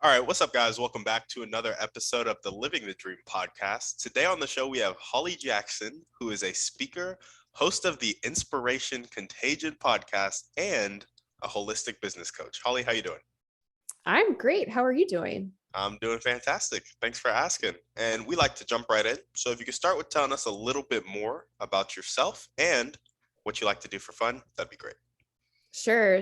All right, what's up, guys? Welcome back to another episode of the Living the Dream podcast. Today on the show, we have Holly Jackson, who is a speaker, host of the Inspiration Contagion podcast, and a holistic business coach. Holly, how you doing? I'm great. How are you doing? I'm doing fantastic. Thanks for asking. And we like to jump right in. So if you could start with telling us a little bit more about yourself and what you like to do for fun, that'd be great. Sure.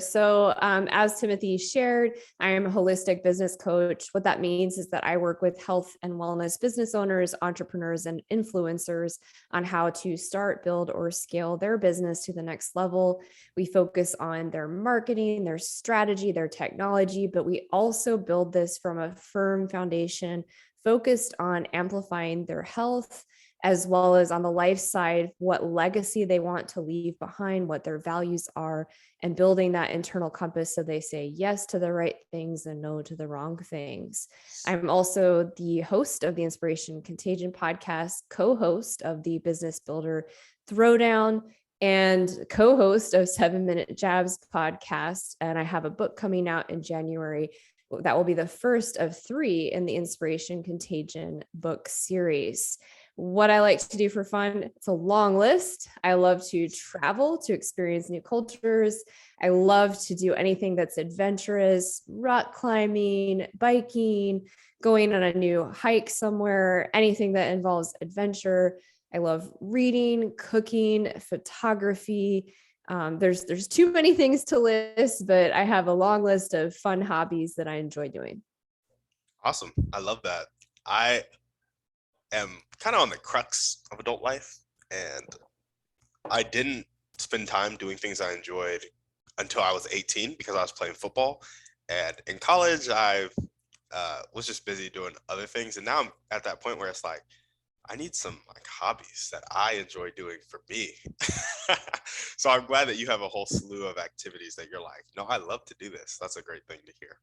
As Timothy shared, I am a holistic business coach. What that means is that I work with health and wellness business owners, entrepreneurs, and influencers on how to start, build, or scale their business to the next level. We focus on their marketing, their strategy, their technology, but we also build this from a firm foundation focused on amplifying their health, as well as on the life side, what legacy they want to leave behind, what their values are, and building that internal compass so they say yes to the right things and no to the wrong things. I'm also the host of the Inspiration Contagion podcast, co-host of the Business Builder Throwdown, and co-host of 7 Minute Jabs podcast. And I have a book coming out in January that will be the first of 3 in the Inspiration Contagion book series. What I like to do for fun, it's a long list. I love to travel to experience new cultures. I love to do anything that's adventurous, rock climbing, biking, going on a new hike somewhere, anything that involves adventure. I love reading, cooking, photography. There's too many things to list, but I have a long list of fun hobbies that I enjoy doing. Awesome. I love that. I am kind of on the crux of adult life, and I didn't spend time doing things I enjoyed until I was 18 because I was playing football. And in college, I was just busy doing other things. And now I'm at that point where it's like, I need some like hobbies that I enjoy doing for me. So I'm glad that you have a whole slew of activities that you're like, no, I love to do this. That's a great thing to hear.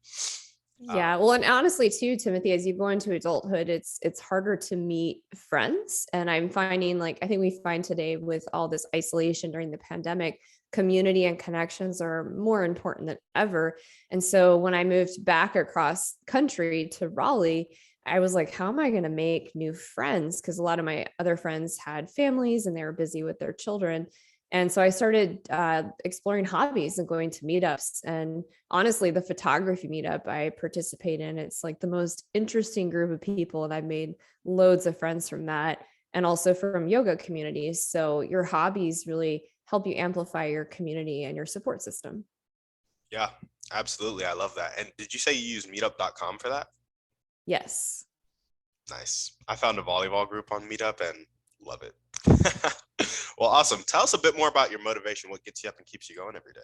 Yeah, well, and honestly too, Timothy, as you go into adulthood, it's harder to meet friends. And I'm finding, like, I think we find today with all this isolation during the pandemic, community and connections are more important than ever. And so when I moved back across country to Raleigh, I was like, how am I going to make new friends? Because a lot of my other friends had families and they were busy with their children. And so I started exploring hobbies and going to meetups. And honestly, the photography meetup I participate in, it's like the most interesting group of people. And I've made loads of friends from that and also from yoga communities. So your hobbies really help you amplify your community and your support system. Yeah, absolutely. I love that. And did you say you use meetup.com for that? Yes. Nice. I found a volleyball group on Meetup and love it. Well, awesome. Tell us a bit more about your motivation. What gets you up and keeps you going every day?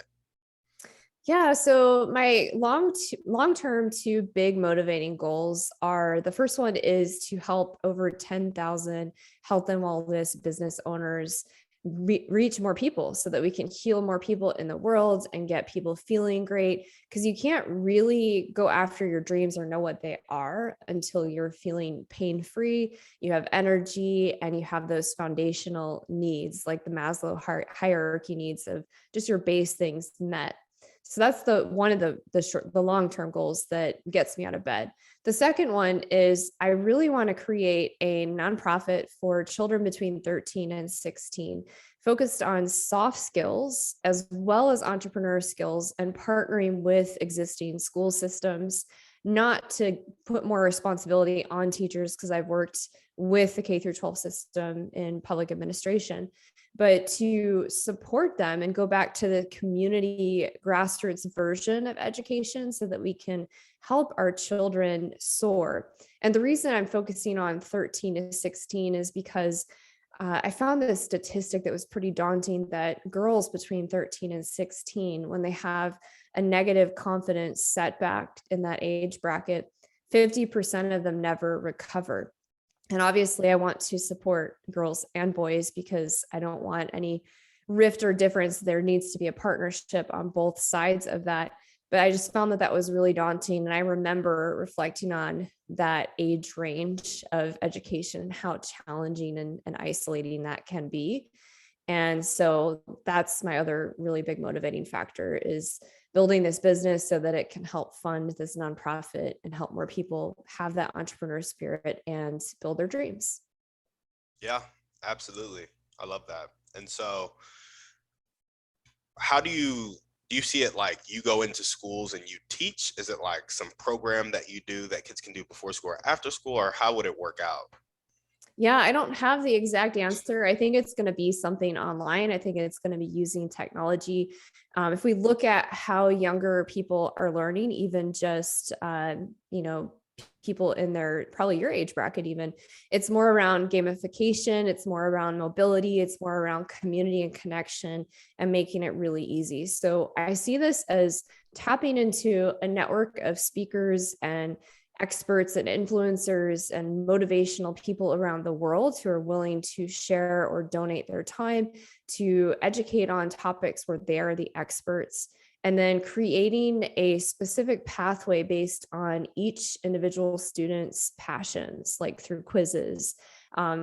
Yeah, so my long-term 2 big motivating goals are, the first one is to help over 10,000 health and wellness business owners reach more people so that we can heal more people in the world and get people feeling great, because you can't really go after your dreams or know what they are until you're feeling pain-free, you have energy, and you have those foundational needs like the Maslow hierarchy needs of just your base things met. So that's the one of the long-term goals that gets me out of bed. The second one is I really want to create a nonprofit for children between 13 and 16, focused on soft skills as well as entrepreneur skills, and partnering with existing school systems, not to put more responsibility on teachers, because I've worked with the K through 12 system in public administration, but to support them and go back to the community grassroots version of education so that we can help our children soar. And the reason I'm focusing on 13 to 16 is because I found this statistic that was pretty daunting, that girls between 13 and 16, when they have a negative confidence setback in that age bracket, 50% of them never recover. And obviously, I want to support girls and boys because I don't want any rift or difference. There needs to be a partnership on both sides of that. But I just found that that was really daunting. And I remember reflecting on that age range of education and how challenging and isolating that can be. And so that's my other really big motivating factor, is building this business so that it can help fund this nonprofit and help more people have that entrepreneur spirit and build their dreams. Yeah, absolutely. I love that. And so how do you see it? Like, you go into schools and you teach? Is it like some program that you do that kids can do before school or after school, or how would it work out? Yeah, I don't have the exact answer. I think it's going to be something online. I think it's going to be using technology. If we look at how younger people are learning, even just, people in their probably your age bracket, even, it's more around gamification, it's more around mobility, it's more around community and connection and making it really easy. So I see this as tapping into a network of speakers and experts and influencers and motivational people around the world who are willing to share or donate their time to educate on topics where they are the experts, and then creating a specific pathway based on each individual student's passions, like through quizzes,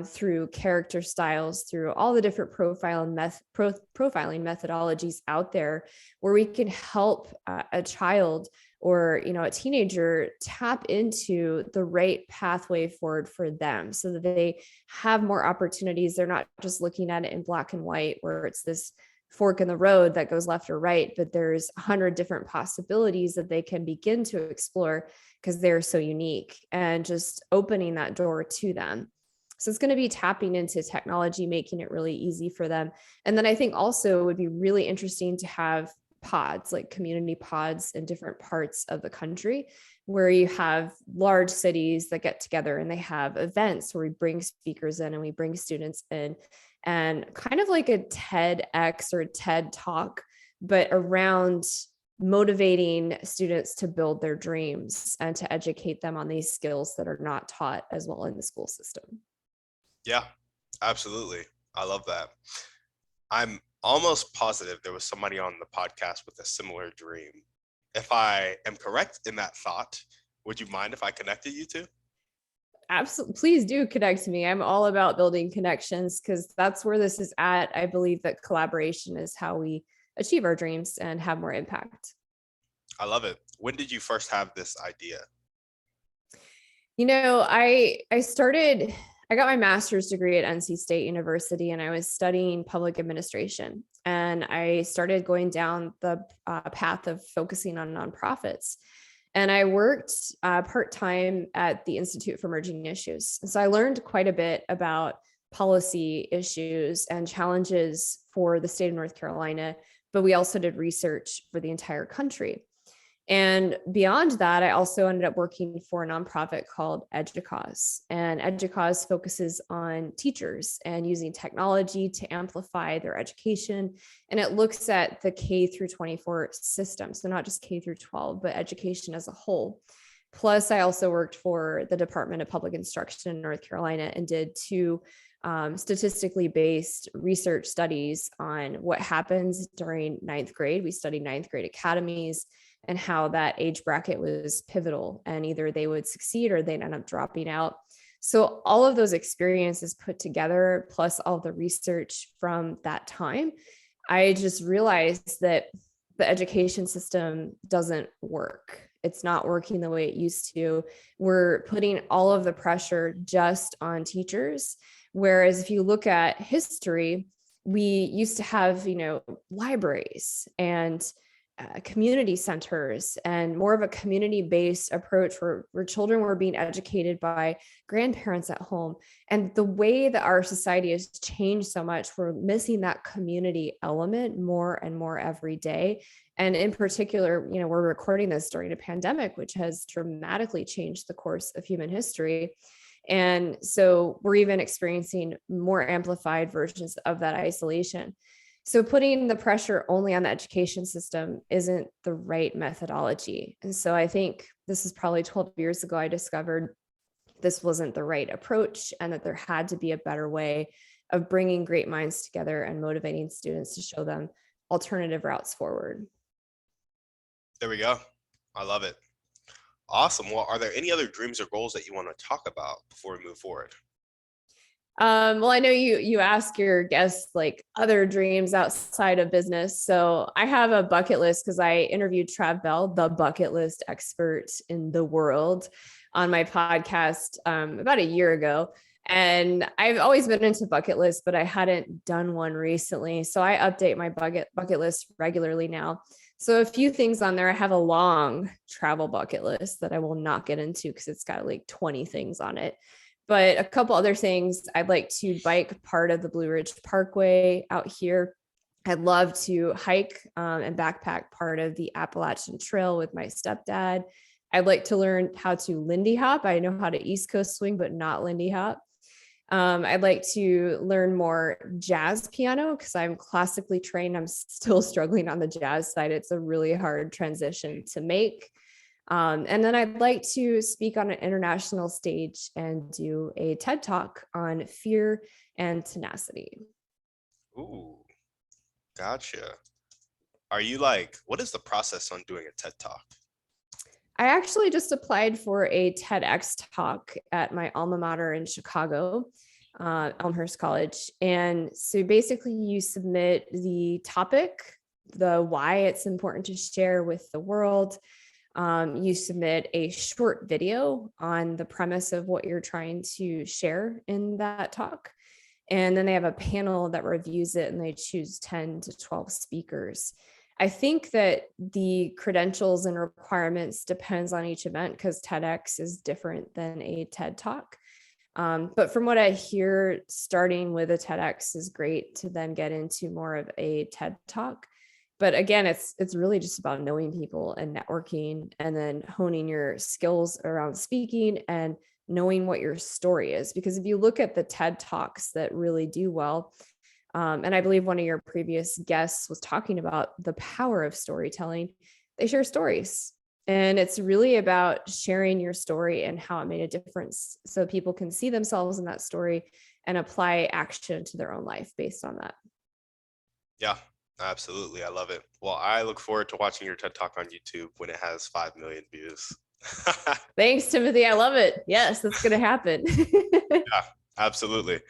through character styles, through all the different profiling methodologies out there, where we can help a child or a teenager tap into the right pathway forward for them so that they have more opportunities. They're not just looking at it in black and white where it's this fork in the road that goes left or right, but there's 100 different possibilities that they can begin to explore because they're so unique, and just opening that door to them. So it's going to be tapping into technology, making it really easy for them. And then I think also it would be really interesting to have pods, like community pods in different parts of the country, where you have large cities that get together and they have events where we bring speakers in and we bring students in, and kind of like a TEDx or TED talk, but around motivating students to build their dreams and to educate them on these skills that are not taught as well in the school system. Yeah, absolutely. I love that. I'm almost positive there was somebody on the podcast with a similar dream. If I am correct in that thought, would you mind if I connected you two? Absolutely. Please do connect to me. I'm all about building connections because that's where this is at. I believe that collaboration is how we achieve our dreams and have more impact. I love it. When did you first have this idea? I got my master's degree at NC State University, and I was studying public administration. And I started going down the path of focusing on nonprofits. And I worked part-time at the Institute for Emerging Issues. So I learned quite a bit about policy issues and challenges for the state of North Carolina, but we also did research for the entire country. And beyond that, I also ended up working for a nonprofit called EDUCAUSE. And EDUCAUSE focuses on teachers and using technology to amplify their education. And it looks at the K through 24 system. So not just K through 12, but education as a whole. Plus, I also worked for the Department of Public Instruction in North Carolina and did two statistically based research studies on what happens during ninth grade. We studied ninth grade academies and how that age bracket was pivotal, and either they would succeed or they'd end up dropping out. So all of those experiences put together, plus all the research from that time, I just realized that the education system doesn't work. It's not working the way it used to. We're putting all of the pressure just on teachers. Whereas if you look at history, we used to have, libraries and community centers and more of a community-based approach where children were being educated by grandparents at home. And the way that our society has changed so much, we're missing that community element more and more every day. And in particular, we're recording this during a pandemic, which has dramatically changed the course of human history. And so we're even experiencing more amplified versions of that isolation. So putting the pressure only on the education system isn't the right methodology. And so I think this is probably 12 years ago, I discovered this wasn't the right approach and that there had to be a better way of bringing great minds together and motivating students to show them alternative routes forward. There we go. I love it. Awesome. Well, are there any other dreams or goals that you want to talk about before we move forward? Well, I know you ask your guests like other dreams outside of business. So I have a bucket list because I interviewed Trav Bell, the bucket list expert in the world, on my podcast about a year ago. And I've always been into bucket lists, but I hadn't done one recently. So I update my bucket list regularly now. So a few things on there. I have a long travel bucket list that I will not get into because it's got like 20 things on it. But a couple other things, I'd like to bike part of the Blue Ridge Parkway out here. I'd love to hike and backpack part of the Appalachian Trail with my stepdad. I'd like to learn how to Lindy hop. I know how to East Coast swing, but not Lindy hop. I'd like to learn more jazz piano because I'm classically trained. I'm still struggling on the jazz side. It's a really hard transition to make. And then I'd like to speak on an international stage and do a TED Talk on fear and tenacity. Ooh, gotcha. Are you like, what is the process on doing a TED Talk? I actually just applied for a TEDx talk at my alma mater in Chicago, Elmhurst College. And so basically you submit the topic, the why it's important to share with the world. You submit a short video on the premise of what you're trying to share in that talk. And then they have a panel that reviews it and they choose 10 to 12 speakers. I think that the credentials and requirements depends on each event because TEDx is different than a TED Talk. But from what I hear, starting with a TEDx is great to then get into more of a TED Talk. But again, it's really just about knowing people and networking and then honing your skills around speaking and knowing what your story is. Because if you look at the TED Talks that really do well, and I believe one of your previous guests was talking about the power of storytelling, they share stories. And it's really about sharing your story and how it made a difference so people can see themselves in that story and apply action to their own life based on that. Yeah, absolutely. I love it. Well, I look forward to watching your TED Talk on YouTube when it has 5 million views. Thanks, Timothy. I love it. Yes, that's going to happen. Yeah, absolutely.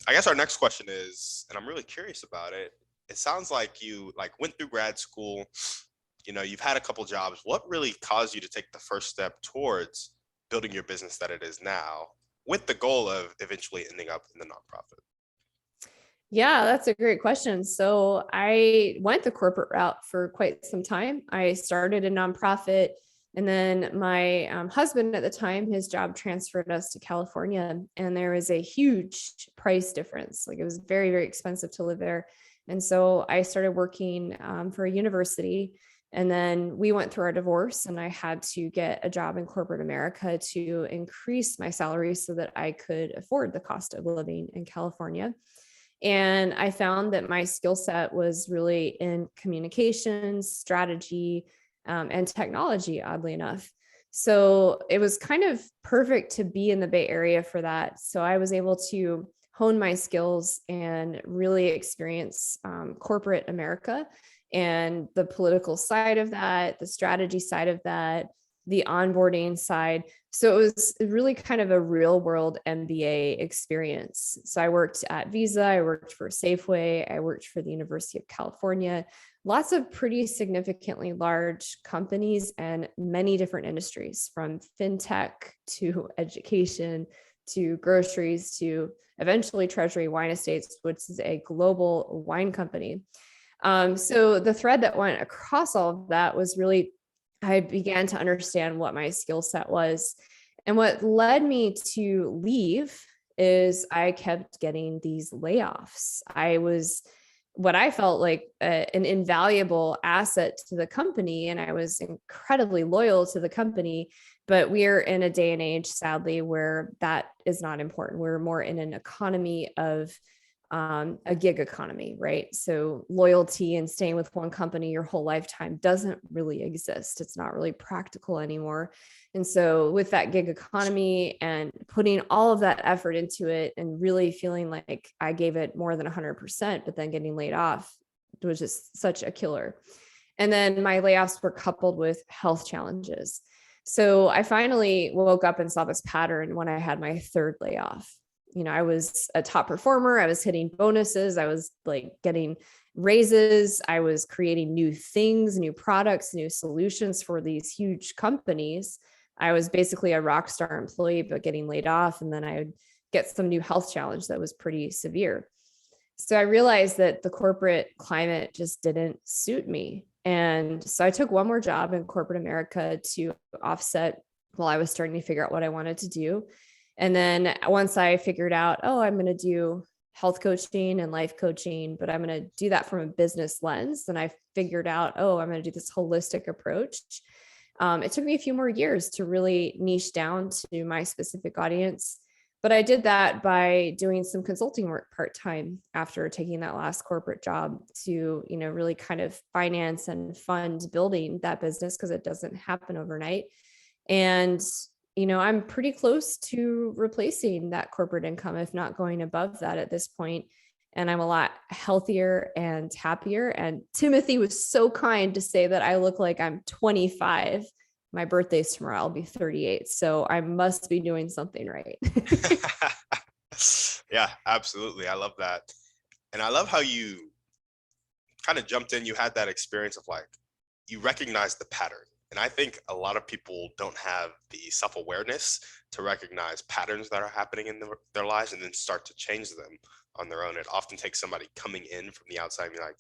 I guess our next question is, and I'm really curious about it. It sounds like you like went through grad school, you know, you've had a couple jobs. What really caused you to take the first step towards building your business that it is now with the goal of eventually ending up in the nonprofit? Yeah, that's a great question. So I went the corporate route for quite some time. I started a nonprofit, and then my husband at the time, his job transferred us to California, and there was a huge price difference. Like it was very, very expensive to live there. And so I started working for a university. And then we went through our divorce, and I had to get a job in corporate America to increase my salary so that I could afford the cost of living in California. And I found that my skill set was really in communications, strategy, and technology, oddly enough. So it was kind of perfect to be in the Bay Area for that. So I was able to hone my skills and really experience corporate America and the political side of that, the strategy side of that, the onboarding side. So it was really kind of a real world MBA experience. So I worked at Visa, I worked for Safeway, I worked for the University of California, lots of pretty significantly large companies and many different industries, from fintech to education to groceries to eventually Treasury Wine Estates, which is a global wine company. So the thread that went across all of that was really I began to understand what my skill set was. And what led me to leave is I kept getting these layoffs. I was what I felt like an invaluable asset to the company, and I was incredibly loyal to the company. But we're in a day and age, sadly, where that is not important. We're more in an economy of a gig economy, right? So loyalty and staying with one company your whole lifetime doesn't really exist. It's not really practical anymore. And so with that gig economy and putting all of that effort into it and really feeling like I gave it more than 100%, but then getting laid off was just such a killer. And then my layoffs were coupled with health challenges. So I finally woke up and saw this pattern when I had my third layoff. I was a top performer. I was hitting bonuses. I was like getting raises. I was creating new things, new products, new solutions for these huge companies. I was basically a rock star employee, but getting laid off. And then I would get some new health challenge that was pretty severe. So I realized that the corporate climate just didn't suit me. And so I took one more job in corporate America to offset while I was starting to figure out what I wanted to do. And then once I figured out, oh, I'm going to do health coaching and life coaching, but I'm going to do that from a business lens. Then I figured out, oh, I'm going to do this holistic approach. It took me a few more years to really niche down to my specific audience. But I did that by doing some consulting work part-time after taking that last corporate job to, really kind of finance and fund building that business because it doesn't happen overnight. And, I'm pretty close to replacing that corporate income, if not going above that at this point. And I'm a lot healthier and happier. And Timothy was so kind to say that I look like I'm 25. My birthday's tomorrow. I'll be 38. So I must be doing something right. Yeah, absolutely. I love that. And I love how you kind of jumped in. You had that experience of like, you recognize the pattern. And I think a lot of people don't have the self-awareness to recognize patterns that are happening in their lives and then start to change them on their own. It often takes somebody coming in from the outside and be like,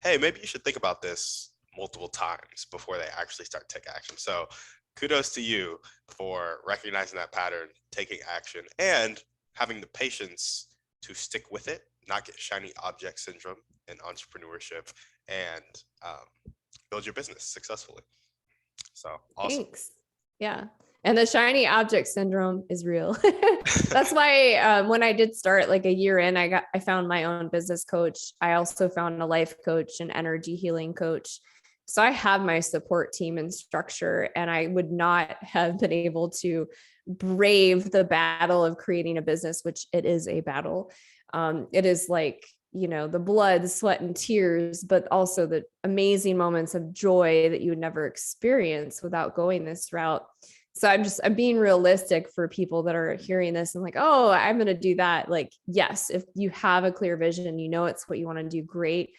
hey, maybe you should think about this multiple times before they actually start to take action. So kudos to you for recognizing that pattern, taking action, and having the patience to stick with it, not get shiny object syndrome in entrepreneurship, and build your business successfully. So awesome. Thanks. Yeah. And the shiny object syndrome is real. That's why when I did start like a year in, I found my own business coach. I also found a life coach, an energy healing coach. So I have my support team and structure, and I would not have been able to brave the battle of creating a business, which it is a battle. It is like, the blood, sweat, and tears, but also the amazing moments of joy that you would never experience without going this route. So I'm being realistic for people that are hearing this and like, oh, I'm going to do that. Like, yes, if you have a clear vision and it's what you want to do, great.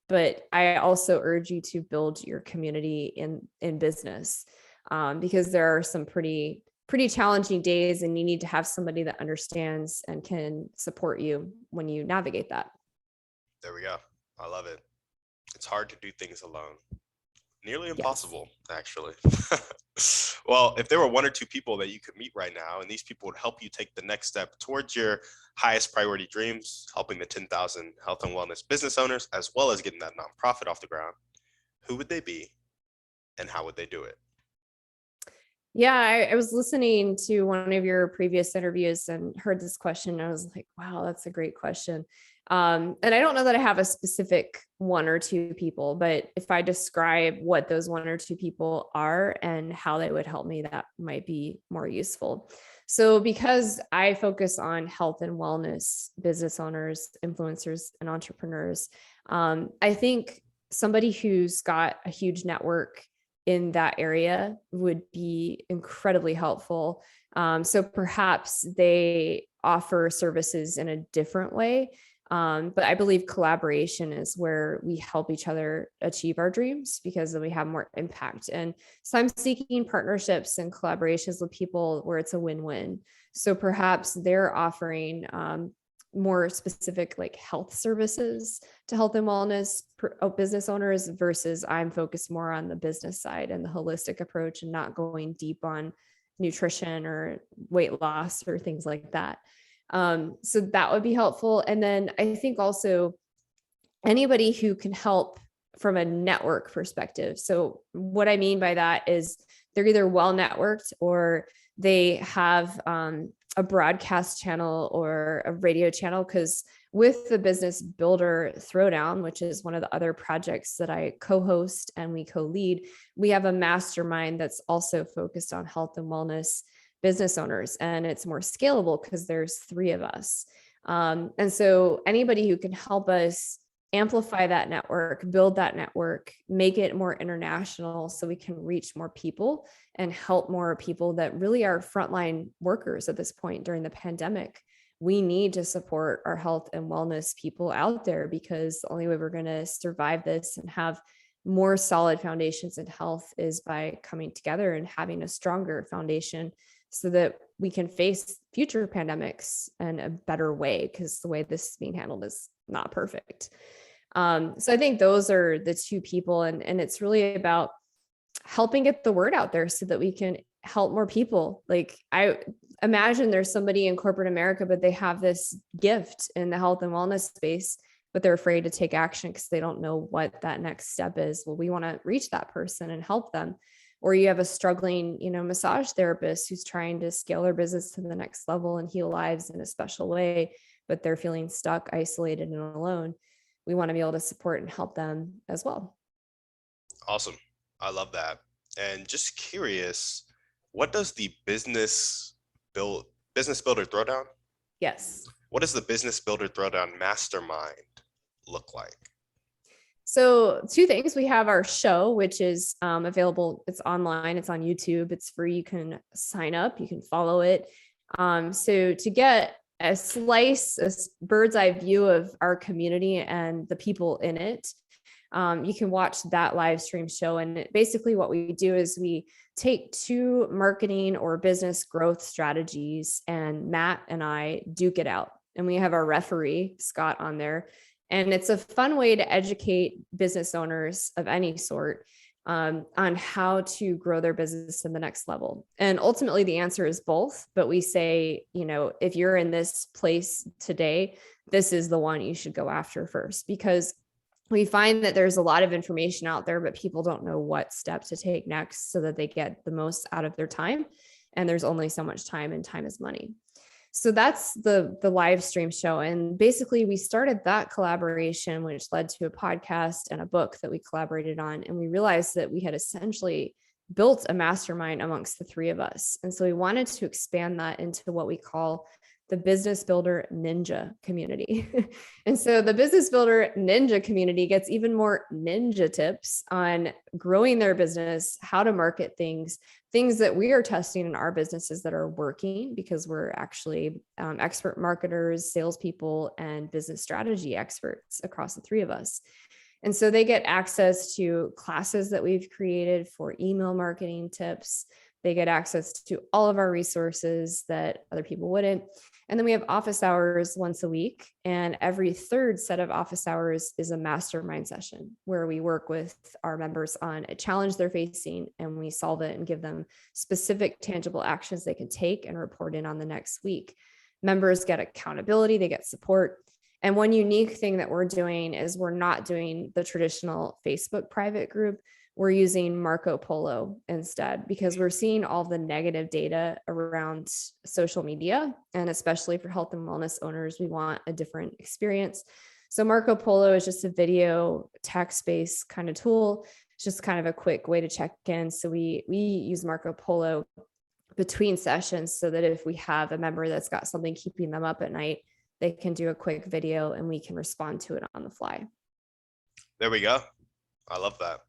But I also urge you to build your community in business because there are some pretty challenging days, and you need to have somebody that understands and can support you when you navigate that. There we go. I love it. It's hard to do things alone. Nearly impossible, yes. Actually. Well, if there were one or two people that you could meet right now, and these people would help you take the next step towards your highest priority dreams, helping the 10,000 health and wellness business owners, as well as getting that nonprofit off the ground, who would they be and how would they do it? Yeah, I was listening to one of your previous interviews and heard this question. And I was like, wow, that's a great question. And I don't know that I have a specific one or two people, but if I describe what those one or two people are and how they would help me, that might be more useful. So because I focus on health and wellness business owners, influencers, and entrepreneurs, I think somebody who's got a huge network in that area would be incredibly helpful. So perhaps they offer services in a different way. But I believe collaboration is where we help each other achieve our dreams because then we have more impact. And so I'm seeking partnerships and collaborations with people where it's a win-win. So perhaps they're offering more specific like health services to health and wellness business owners versus I'm focused more on the business side and the holistic approach and not going deep on nutrition or weight loss or things like that. So that would be helpful. And then I think also anybody who can help from a network perspective. So what I mean by that is they're either well networked or they have a broadcast channel or a radio channel. Because with the business builder Throwdown, which is one of the other projects that I co-host and we co-lead, we have a mastermind that's also focused on health and wellness business owners. And it's more scalable because there's 3 of us. And so anybody who can help us amplify that network, build that network, make it more international so we can reach more people and help more people that really are frontline workers at this point during the pandemic. we need to support our health and wellness people out there, because the only way we're going to survive this and have more solid foundations in health is by coming together and having a stronger foundation so that we can face future pandemics in a better way, because the way this is being handled is not perfect. So I think those are the two people, and it's really about helping get the word out there so that we can help more people. Like, I imagine there's somebody in corporate America, but they have this gift in the health and wellness space, but they're afraid to take action because they don't know what that next step is. Well, we want to reach that person and help them. Or you have a struggling, massage therapist who's trying to scale their business to the next level and heal lives in a special way, but they're feeling stuck, isolated, and alone. We want to be able to support and help them as well. Awesome. I love that. And just curious, what does the business builder throwdown? Yes. What does the business builder throwdown mastermind look like? So two things. We have our show, which is available. It's online. It's on YouTube. It's free. You can sign up. You can follow it. So to get a slice, a bird's eye view of our community and the people in it, you can watch that live stream show. And basically what we do is we take two marketing or business growth strategies, and Matt and I duke it out. And we have our referee, Scott, on there. And it's a fun way to educate business owners of any sort on how to grow their business to the next level. And ultimately the answer is both, but we say, if you're in this place today, this is the one you should go after first, because we find that there's a lot of information out there, but people don't know what step to take next so that they get the most out of their time. And there's only so much time, and time is money. So that's the live stream show. And basically we started that collaboration, which led to a podcast and a book that we collaborated on. And we realized that we had essentially built a mastermind amongst the three of us. And so we wanted to expand that into what we call the Business Builder Ninja community. And so the Business Builder Ninja community gets even more ninja tips on growing their business, how to market things that we are testing in our businesses that are working, because we're actually expert marketers, salespeople, and business strategy experts across the three of us. And so they get access to classes that we've created for email marketing tips. They get access to all of our resources that other people wouldn't. And then we have office hours once a week. And every third set of office hours is a mastermind session where we work with our members on a challenge they're facing, and we solve it and give them specific tangible actions they can take and report in on the next week. Members get accountability, they get support. And one unique thing that we're doing is we're not doing the traditional Facebook private group. We're using Marco Polo instead, because we're seeing all the negative data around social media. And especially for health and wellness owners, we want a different experience. So Marco Polo is just a video text-based kind of tool. It's just kind of a quick way to check in. So we use Marco Polo between sessions so that if we have a member that's got something keeping them up at night, they can do a quick video and we can respond to it on the fly. There we go. I love that.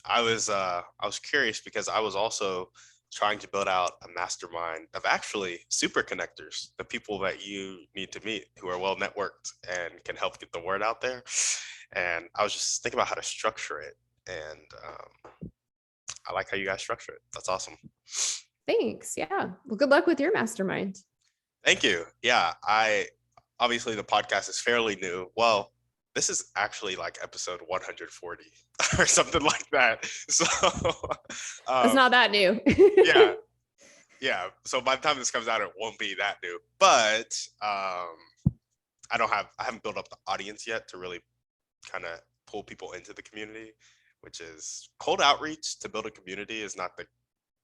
I was curious because I was also trying to build out a mastermind of actually super connectors, the people that you need to meet who are well networked and can help get the word out there. And I was just thinking about how to structure it. And I like how you guys structure it. That's awesome. Thanks. Yeah. Well, good luck with your mastermind. Thank you. Yeah. Obviously the podcast is fairly new. Well, this is actually like episode 140 or something like that. So it's not that new. Yeah. So by the time this comes out, it won't be that new. But I haven't built up the audience yet to really kind of pull people into the community, which is cold outreach to build a community is not the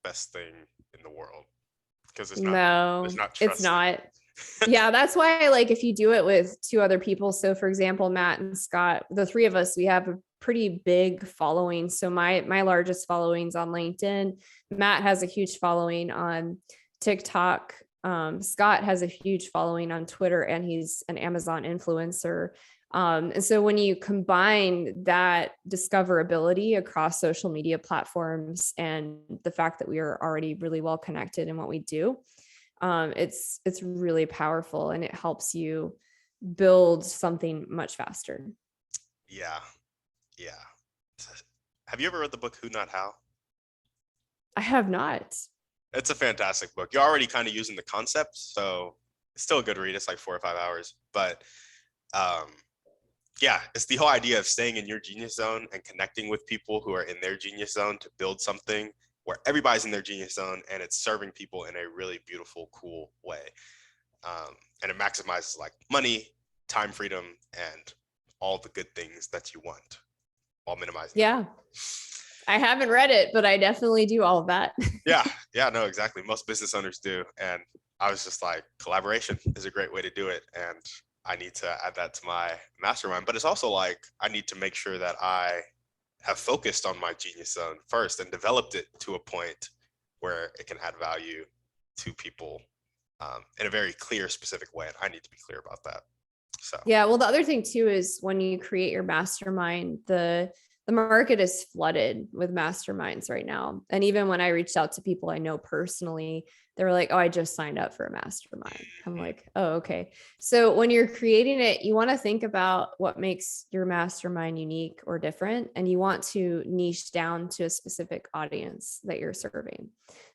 best thing in the world, because it's not. Yeah, that's why, like, if you do it with two other people, so for example, Matt and Scott, the three of us, we have a pretty big following. So my largest following's on LinkedIn. Matt has a huge following on TikTok. Scott has a huge following on Twitter, and he's an Amazon influencer. And so when you combine that discoverability across social media platforms and the fact that we are already really well connected in what we do, It's really powerful, and it helps you build something much faster. Yeah. Yeah. Have you ever read the book Who Not How? I have not. It's a fantastic book. You're already kind of using the concept, so it's still a good read. It's like 4 or 5 hours. But um, yeah, it's the whole idea of staying in your genius zone and connecting with people who are in their genius zone to build something where everybody's in their genius zone and it's serving people in a really beautiful, cool way. And it maximizes like money, time freedom, and all the good things that you want while minimizing. Yeah. I haven't read it, but I definitely do all of that. Yeah, no, exactly. Most business owners do. And I was just like, collaboration is a great way to do it. And I need to add that to my mastermind. But it's also like, I need to make sure that I have focused on my genius zone first and developed it to a point where it can add value to people in a very clear, specific way. And I need to be clear about that. So, Yeah. Well, the other thing too is when you create your mastermind, the market is flooded with masterminds right now. And even when I reached out to people I know personally, they were like, "Oh, I just signed up for a mastermind." I'm like, "Oh, okay." So when you're creating it, you want to think about what makes your mastermind unique or different, and you want to niche down to a specific audience that you're serving.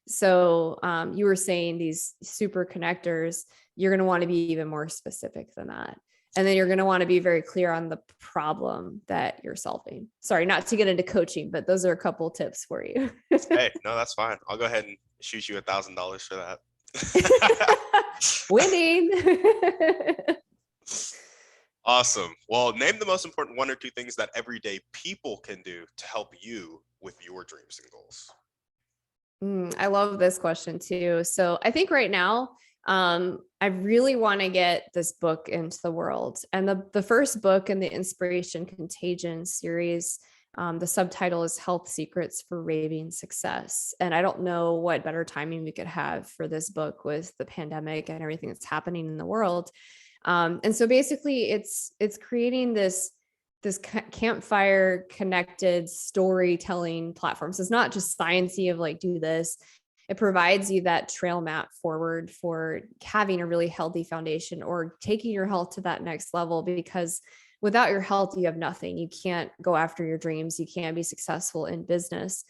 So you were saying these super connectors, you're going to want to be even more specific than that. And then you're going to want to be very clear on the problem that you're solving. Sorry, not to get into coaching, but those are a couple tips for you. hey, no, that's fine. I'll go ahead and shoot you $1,000 for that. Winning. Awesome. Well, name the most important 1 or 2 things that everyday people can do to help you with your dreams and goals. I love this question too. So I think right now, I really want to get this book into the world. And the first book in the Inspiration Contagion series, the subtitle is Health Secrets for Raving Success. And I don't know what better timing we could have for this book with the pandemic and everything that's happening in the world. And so basically it's creating this campfire connected storytelling platform. So it's not just sciencey of like, do this. It provides you that trail map forward for having a really healthy foundation or taking your health to that next level, because without your health, you have nothing. You can't go after your dreams. You can't be successful in business.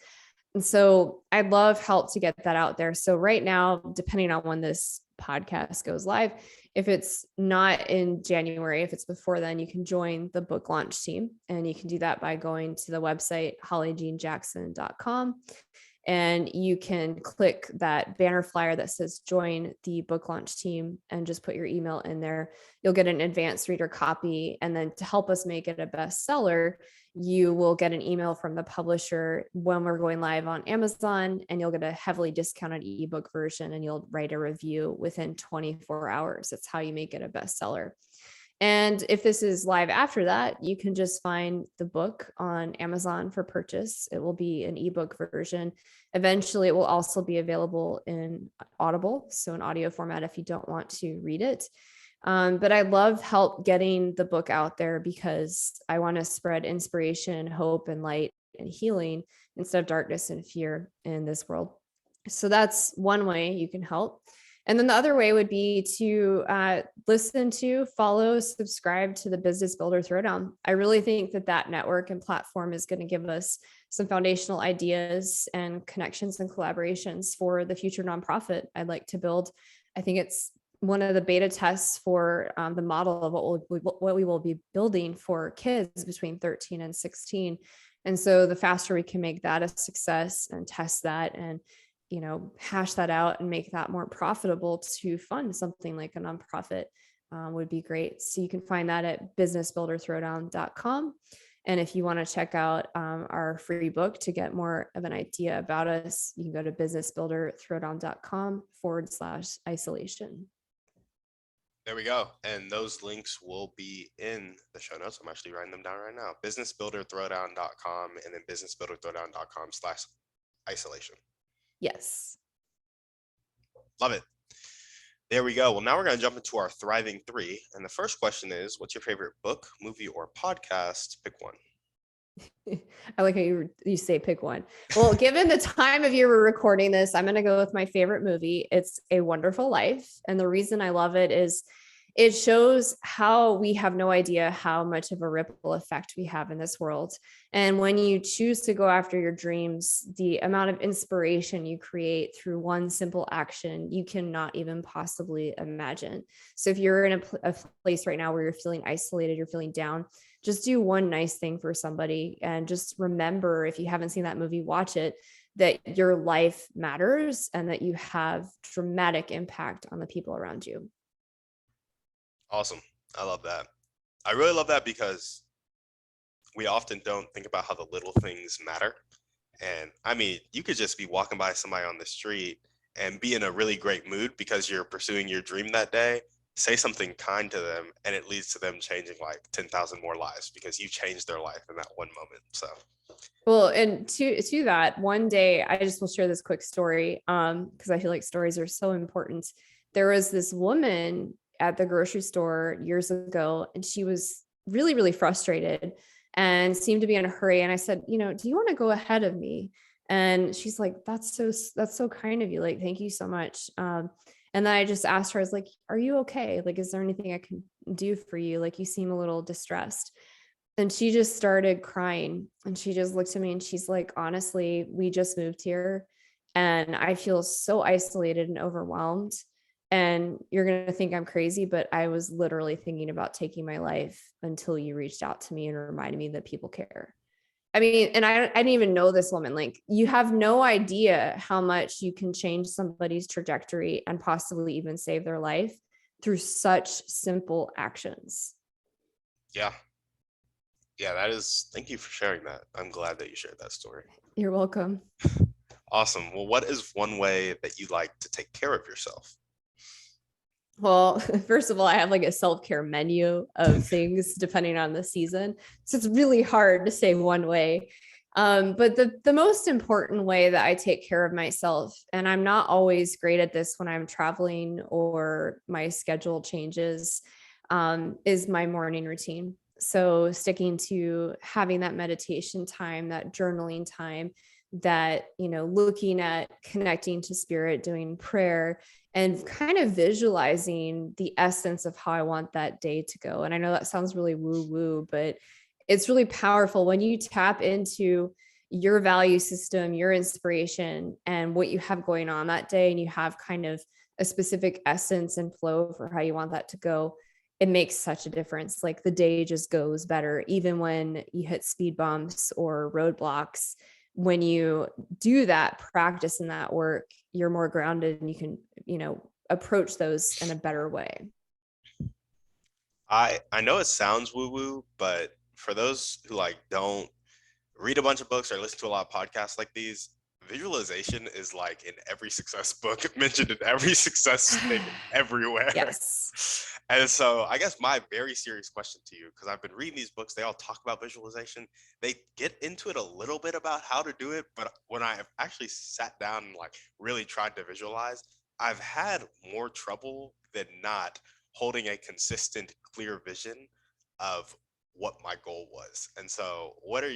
And so I'd love help to get that out there. So right now, depending on when this podcast goes live, if it's not in January, if it's before then, you can join the book launch team. And you can do that by going to the website, hollyjeanjackson.com. And you can click that banner flyer that says join the book launch team and just put your email in there. You'll get an advanced reader copy. And then to help us make it a bestseller, you will get an email from the publisher when we're going live on Amazon, and you'll get a heavily discounted ebook version, and you'll write a review within 24 hours. That's how you make it a bestseller. And if this is live after that, you can just find the book on Amazon for purchase. It will be an ebook version. Eventually, it will also be available in Audible, so an audio format if you don't want to read it. But I love help getting the book out there because I want to spread inspiration, hope, and light and healing instead of darkness and fear in this world. So that's one way you can help. And then the other way would be to listen to, follow, subscribe to the Business Builder Throwdown. I really think that network and platform is going to give us some foundational ideas and connections and collaborations for the future nonprofit I'd like to build. I think it's one of the beta tests for the model of what we will be building for kids between 13 and 16. And so the faster we can make that a success and test that and hash that out and make that more profitable to fund something like a nonprofit would be great. So you can find that at businessbuilderthrowdown.com. And if you want to check out our free book to get more of an idea about us, you can go to businessbuilderthrowdown.com/isolation. There we go. And those links will be in the show notes. I'm actually writing them down right now. Businessbuilderthrowdown.com and then businessbuilderthrowdown.com/isolation. Yes. Love it. There we go. Well, now we're going to jump into our Thriving 3. And the first question is, what's your favorite book, movie, or podcast? Pick one. I like how you say pick one. Well, given the time of year we're recording this, I'm going to go with my favorite movie. It's A Wonderful Life. And the reason I love it is it shows how we have no idea how much of a ripple effect we have in this world. And when you choose to go after your dreams, the amount of inspiration you create through one simple action, you cannot even possibly imagine. So if you're in a place right now where you're feeling isolated, you're feeling down, just do one nice thing for somebody. And just remember, if you haven't seen that movie, watch it, that your life matters and that you have dramatic impact on the people around you. Awesome. I love that. I really love that because we often don't think about how the little things matter. And I mean, you could just be walking by somebody on the street and be in a really great mood because you're pursuing your dream that day. Say something kind to them, and it leads to them changing like 10,000 more lives because you changed their life in that one moment. So, well, and to that, one day I just will share this quick story because I feel like stories are so important. There was this woman at the grocery store years ago, and she was really, really frustrated and seemed to be in a hurry. And I said, do you want to go ahead of me? And she's like, that's so kind of you. Like, thank you so much. And then I just asked her, I was like, are you okay? Like, is there anything I can do for you? Like, you seem a little distressed. And she just started crying, and she just looked at me and she's like, honestly, we just moved here and I feel so isolated and overwhelmed. And you're going to think I'm crazy, but I was literally thinking about taking my life until you reached out to me and reminded me that people care. I mean, and I didn't even know this woman. Like, you have no idea how much you can change somebody's trajectory and possibly even save their life through such simple actions. yeah. Yeah, that is, thank you for sharing that. I'm glad that you shared that story. You're welcome. Awesome. Well, what is one way that you like to take care of yourself? Well, first of all, I have like a self-care menu of things depending on the season. So it's really hard to say one way. But the most important way that I take care of myself, and I'm not always great at this when I'm traveling or my schedule changes, is my morning routine. So sticking to having that meditation time, that journaling time, that, looking at connecting to spirit, doing prayer, and kind of visualizing the essence of how I want that day to go. And I know that sounds really woo woo, but it's really powerful when you tap into your value system, your inspiration, and what you have going on that day, and you have kind of a specific essence and flow for how you want that to go. It makes such a difference. Like, the day just goes better, even when you hit speed bumps or roadblocks. When you do that practice and that work, you're more grounded and you can, approach those in a better way. I know it sounds woo woo, but for those who like don't read a bunch of books or listen to a lot of podcasts like these, visualization is like in every success book, mentioned in every success thing everywhere. Yes. And so I guess my very serious question to you, because I've been reading these books, they all talk about visualization. They get into it a little bit about how to do it, but when I have actually sat down and like really tried to visualize, I've had more trouble than not holding a consistent, clear vision of what my goal was. And so what's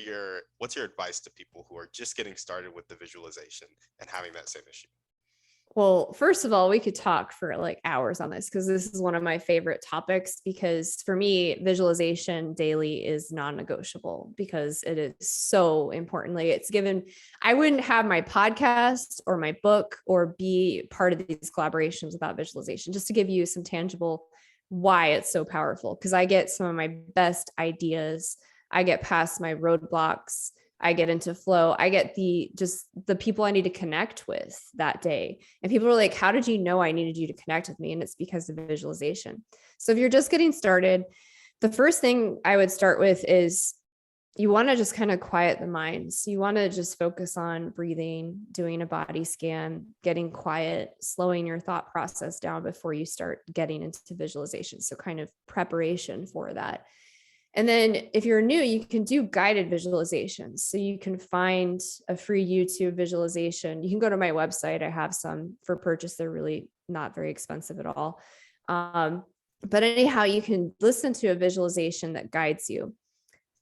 your advice to people who are just getting started with the visualization and having that same issue? Well, first of all, we could talk for like hours on this because this is one of my favorite topics. Because for me, visualization daily is non-negotiable because it is so importantly. It's given, I wouldn't have my podcast or my book or be part of these collaborations without visualization. Just to give you some tangible why it's so powerful, because I get some of my best ideas. I get past my roadblocks. I get into flow. I get the people I need to connect with that day. And people are like, how did you know I needed you to connect with me? And it's because of visualization. So if you're just getting started, the first thing I would start with is you want to just kind of quiet the mind. So you want to just focus on breathing, doing a body scan, getting quiet, slowing your thought process down before you start getting into visualization. So kind of preparation for that. And then if you're new, you can do guided visualizations. So you can find a free YouTube visualization. You can go to my website. I have some for purchase. They're really not very expensive at all. But anyhow, you can listen to a visualization that guides you.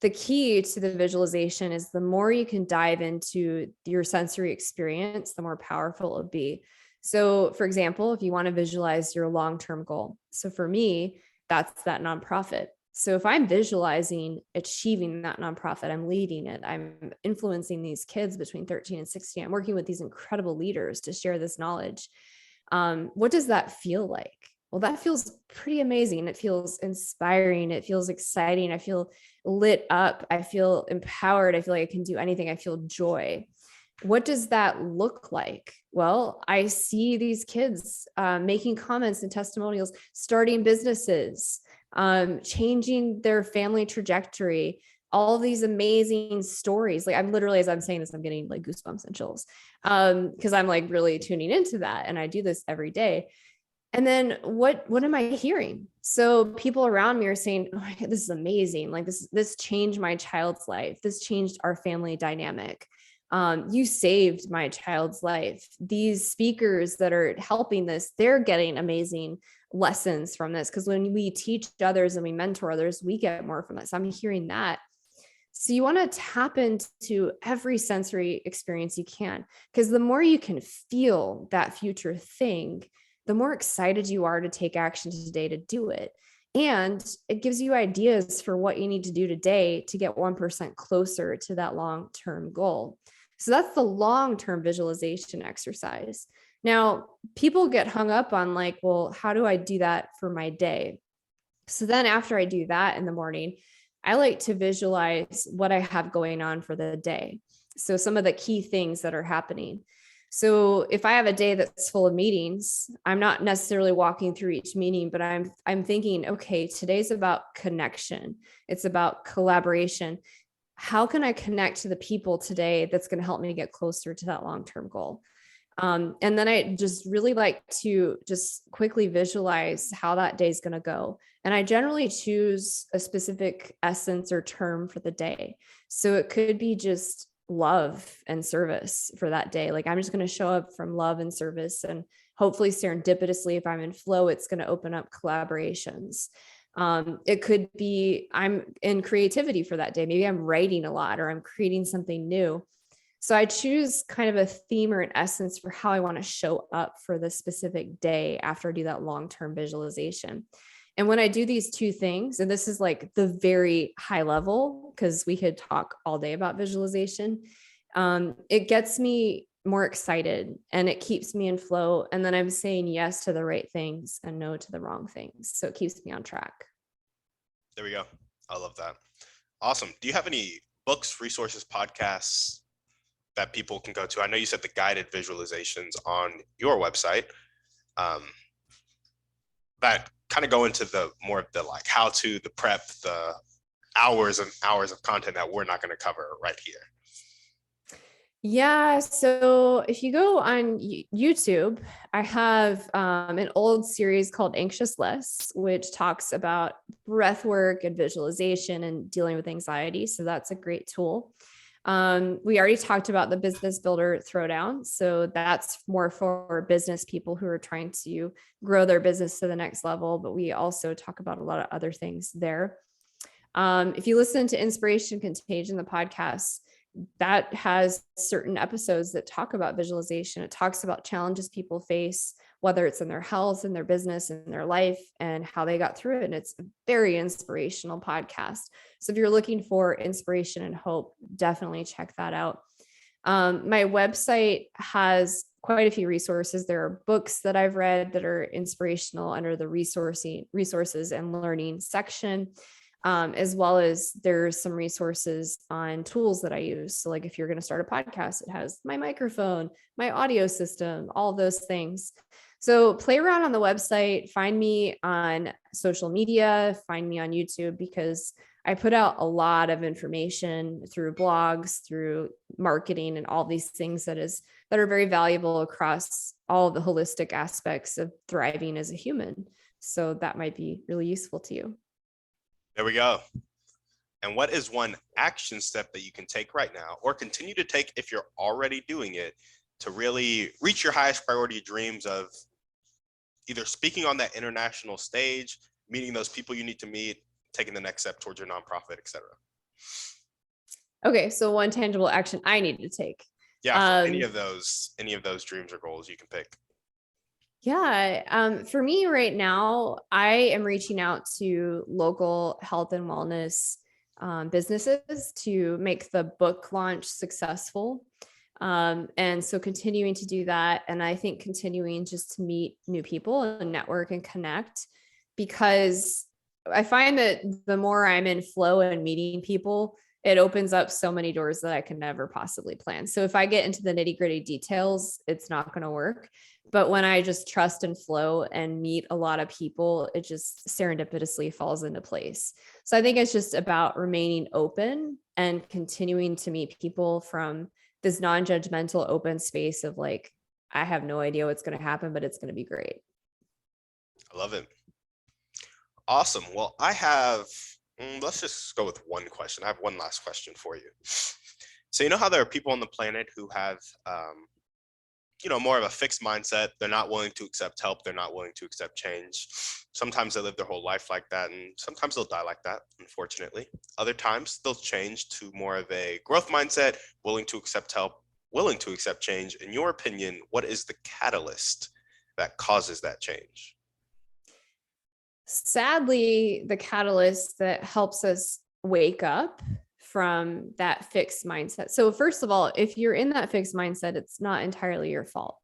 the key to the visualization is the more you can dive into your sensory experience, the more powerful it'll be. So, for example, if you want to visualize your long-term goal. So for me, that's that nonprofit. So if I'm visualizing achieving that nonprofit, I'm leading it, I'm influencing these kids between 13 and 16, I'm working with these incredible leaders to share this knowledge. What does that feel like? Well, that feels pretty amazing. It feels inspiring. It feels exciting. I feel lit up. I feel empowered. I feel like I can do anything. I feel joy. What does that look like? Well, I see these kids making comments and testimonials, starting businesses, changing their family trajectory, all these amazing stories. Like I'm literally, as I'm saying this, I'm getting like goosebumps and chills because I'm like really tuning into that. And I do this every day. And then what am I hearing? So people around me are saying, oh my God, this is amazing. Like this changed my child's life. This changed our family dynamic. You saved my child's life. These speakers that are helping this, they're getting amazing lessons from this. Because when we teach others and we mentor others, we get more from this. I'm hearing that. So you want to tap into every sensory experience you can, because the more you can feel that future thing, the more excited you are to take action today to do it. And it gives you ideas for what you need to do today to get 1% closer to that long-term goal. So that's the long-term visualization exercise. Now, people get hung up on like, well, how do I do that for my day? So then after I do that in the morning, I like to visualize what I have going on for the day. So some of the key things that are happening. So if I have a day that's full of meetings, I'm not necessarily walking through each meeting, but I'm thinking, okay, today's about connection. It's about collaboration. How can I connect to the people today that's going to help me get closer to that long-term goal? And then I just really like to just quickly visualize how that day is going to go. And I generally choose a specific essence or term for the day. So it could be just love and service for that day. Like I'm just going to show up from love and service, and hopefully serendipitously, if I'm in flow, it's going to open up collaborations. It could be I'm in creativity for that day. Maybe I'm writing a lot or I'm creating something new. So I choose kind of a theme or an essence for how I want to show up for the specific day after I do that long-term visualization. And when I do these two things, and this is like the very high level, because we could talk all day about visualization, it gets me more excited and it keeps me in flow. And then I'm saying yes to the right things and no to the wrong things. So it keeps me on track. There we go. I love that. Awesome. Do you have any books, resources, podcasts that people can go to? I know you said the guided visualizations on your website that kind of go into the more of the like how to, the prep, the hours and hours of content that we're not going to cover right here. Yeah. So if you go on YouTube, I have an old series called Anxious Less, which talks about breath work and visualization and dealing with anxiety. So that's a great tool. We already talked about the business builder throwdown. So that's more for business people who are trying to grow their business to the next level. But we also talk about a lot of other things there. If you listen to Inspiration Contagion, the podcast, that has certain episodes that talk about visualization. It talks about challenges people face, whether it's in their health, in their business, in their life, and how they got through it. And it's a very inspirational podcast. So if you're looking for inspiration and hope, definitely check that out. My website has quite a few resources. There are books that I've read that are inspirational under the resources and learning section. As well as there's some resources on tools that I use. So like if you're going to start a podcast, it has my microphone, my audio system, all those things. So play around on the website, find me on social media, find me on YouTube, because I put out a lot of information through blogs, through marketing, and all these things that are very valuable across all the holistic aspects of thriving as a human. So that might be really useful to you. There we go. And what is one action step that you can take right now or continue to take if you're already doing it to really reach your highest priority dreams of either speaking on that international stage, meeting those people you need to meet, taking the next step towards your nonprofit, et cetera? Okay, so one tangible action I need to take. Yeah, for any of those dreams or goals you can pick. Yeah, for me right now, I am reaching out to local health and wellness businesses to make the book launch successful. And so continuing to do that. And I think continuing just to meet new people and network and connect, because I find that the more I'm in flow and meeting people, it opens up so many doors that I can never possibly plan. So if I get into the nitty gritty details, it's not going to work. But when I just trust and flow and meet a lot of people, it just serendipitously falls into place. So I think it's just about remaining open and continuing to meet people from this non-judgmental open space of like, I have no idea what's going to happen, but it's going to be great. I love it. Awesome. Well, I have, let's just go with one question. I have one last question for you. So, you know how there are people on the planet who have, more of a fixed mindset. They're not willing to accept help. They're not willing to accept change. Sometimes they live their whole life like that, and sometimes they'll die like that, unfortunately. Other times they'll change to more of a growth mindset, willing to accept help, willing to accept change. In your opinion, what is the catalyst that causes that change? Sadly, the catalyst that helps us wake up from that fixed mindset. So, first of all, if you're in that fixed mindset, it's not entirely your fault.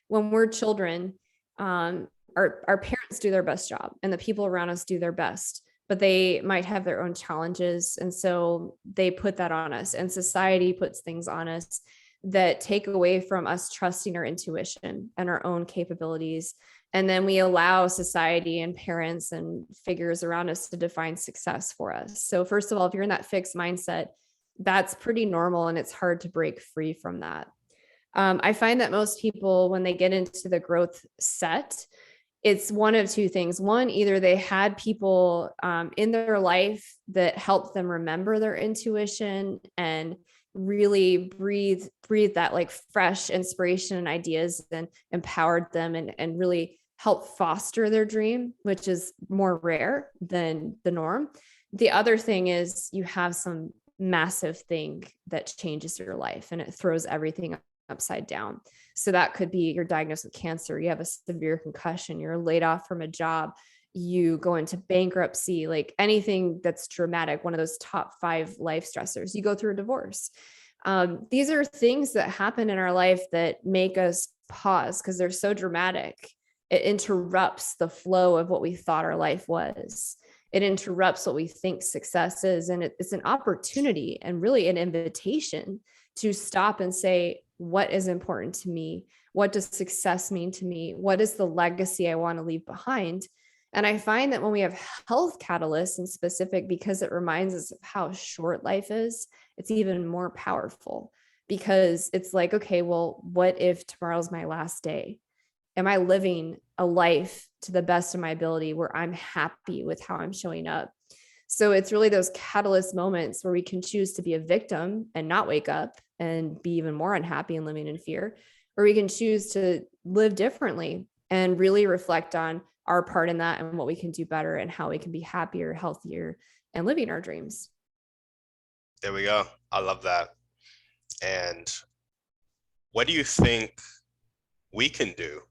When we're children, our parents do their best job and the people around us do their best, but they might have their own challenges. And so they put that on us, and society puts things on us that take away from us trusting our intuition and our own capabilities. And then we allow society and parents and figures around us to define success for us. So first of all, if you're in that fixed mindset, that's pretty normal, and it's hard to break free from that. I find that most people, when they get into the growth set, it's one of two things. One, either they had people in their life that helped them remember their intuition and really breathe that like fresh inspiration and ideas, and empowered them and really help foster their dream, which is more rare than the norm. The other thing is you have some massive thing that changes your life and it throws everything upside down. So that could be you're diagnosed with cancer, you have a severe concussion, you're laid off from a job, you go into bankruptcy, like anything that's dramatic, one of those top 5 life stressors, you go through a divorce. These are things that happen in our life that make us pause because they're so dramatic. It interrupts the flow of what we thought our life was. It interrupts what we think success is. And it's an opportunity and really an invitation to stop and say, what is important to me? What does success mean to me? What is the legacy I want to leave behind? And I find that when we have health catalysts in specific, because it reminds us of how short life is, it's even more powerful, because it's like, okay, well, what if tomorrow's my last day? Am I living a life to the best of my ability where I'm happy with how I'm showing up? So it's really those catalyst moments where we can choose to be a victim and not wake up and be even more unhappy and living in fear, or we can choose to live differently and really reflect on our part in that and what we can do better and how we can be happier, healthier, and living our dreams. There we go. I love that. And what do you think we can do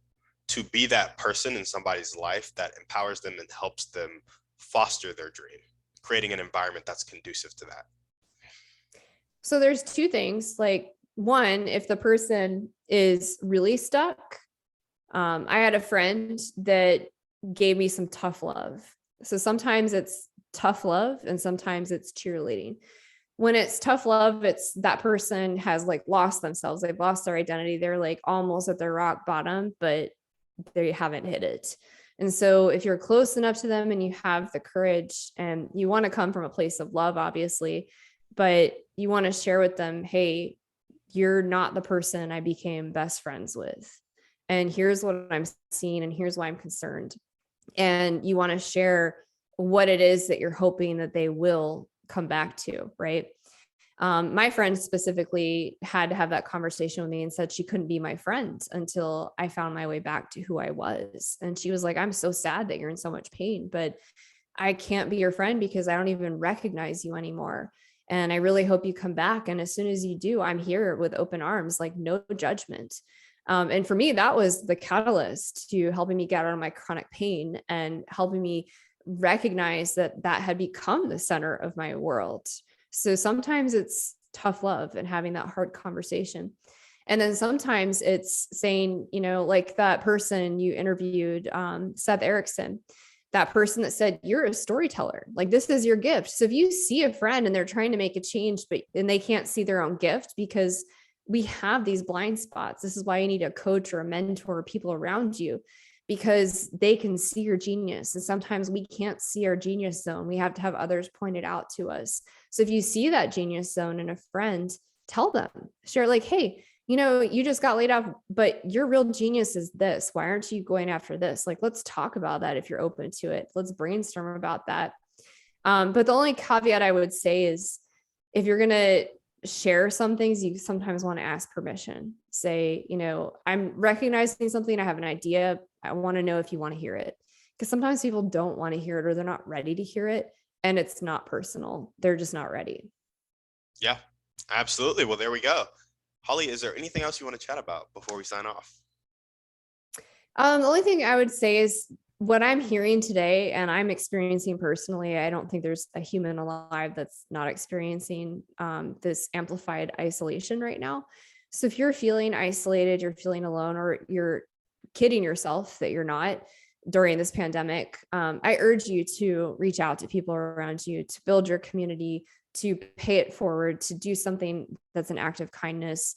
to be that person in somebody's life that empowers them and helps them foster their dream, creating an environment that's conducive to that? So there's two things. Like, one, if the person is really stuck, I had a friend that gave me some tough love. So sometimes it's tough love and sometimes it's cheerleading. When it's tough love, it's that person has like lost themselves. They've lost their identity. They're like almost at their rock bottom, but they haven't hit it. And so if you're close enough to them and you have the courage and you want to come from a place of love, obviously, but you want to share with them, hey, you're not the person I became best friends with. And here's what I'm seeing, and here's why I'm concerned. And you want to share what it is that you're hoping that they will come back to, right? My friend specifically had to have that conversation with me and said she couldn't be my friend until I found my way back to who I was. And she was like, I'm so sad that you're in so much pain, but I can't be your friend because I don't even recognize you anymore. And I really hope you come back. And as soon as you do, I'm here with open arms, like no judgment. And for me, that was the catalyst to helping me get out of my chronic pain and helping me recognize that that had become the center of my world. So sometimes it's tough love and having that hard conversation. And then sometimes it's saying, like that person you interviewed, Seth Erickson, that person that said, you're a storyteller, like this is your gift. So if you see a friend and they're trying to make a change, and they can't see their own gift, because we have these blind spots. This is why you need a coach or a mentor or people around you, because they can see your genius. And sometimes we can't see our genius zone. We have to have others point it out to us. So if you see that genius zone in a friend, tell them, share like, hey, you just got laid off, but your real genius is this. Why aren't you going after this? Like, let's talk about that. If you're open to it, let's brainstorm about that. But the only caveat I would say is, if you're going to share some things, you sometimes want to ask permission. Say, I'm recognizing something. I have an idea. I want to know if you want to hear it. Because sometimes people don't want to hear it, or they're not ready to hear it. And it's not personal. They're just not ready. Yeah, absolutely. Well, there we go. Holly, is there anything else you want to chat about before we sign off? The only thing I would say is what I'm hearing today and I'm experiencing personally, I don't think there's a human alive that's not experiencing this amplified isolation right now. So if you're feeling isolated, you're feeling alone, or you're kidding yourself that you're not during this pandemic, I urge you to reach out to people around you, to build your community, to pay it forward, to do something that's an act of kindness.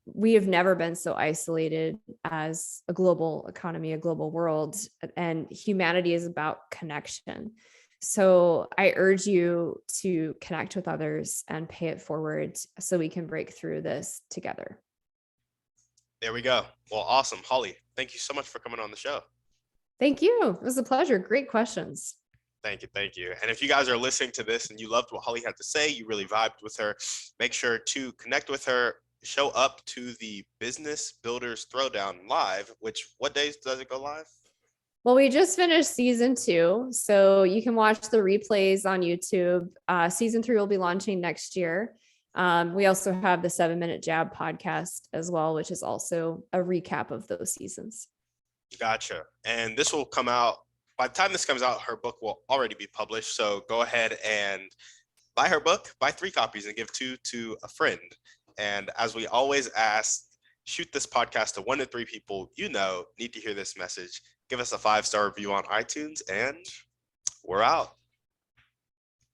We have never been so isolated as a global economy, a global world, and humanity is about connection. So I urge you to connect with others and pay it forward so we can break through this together. There we go. Well, awesome. Holly, thank you so much for coming on the show. Thank you. It was a pleasure. Great questions. Thank you. Thank you. And if you guys are listening to this and you loved what Holly had to say, you really vibed with her, make sure to connect with her, show up to the Business Builders Throwdown live, which, what days does it go live? Well, we just finished season 2, so you can watch the replays on YouTube. Season 3 will be launching next year. We also have the 7-Minute Jab podcast as well, which is also a recap of those seasons. Gotcha. And this will come out, by the time this comes out, her book will already be published. So go ahead and buy her book, buy 3 copies and give 2 to a friend. And as we always ask, shoot this podcast to 1 to 3 people need to hear this message. Give us a 5-star review on iTunes, and we're out.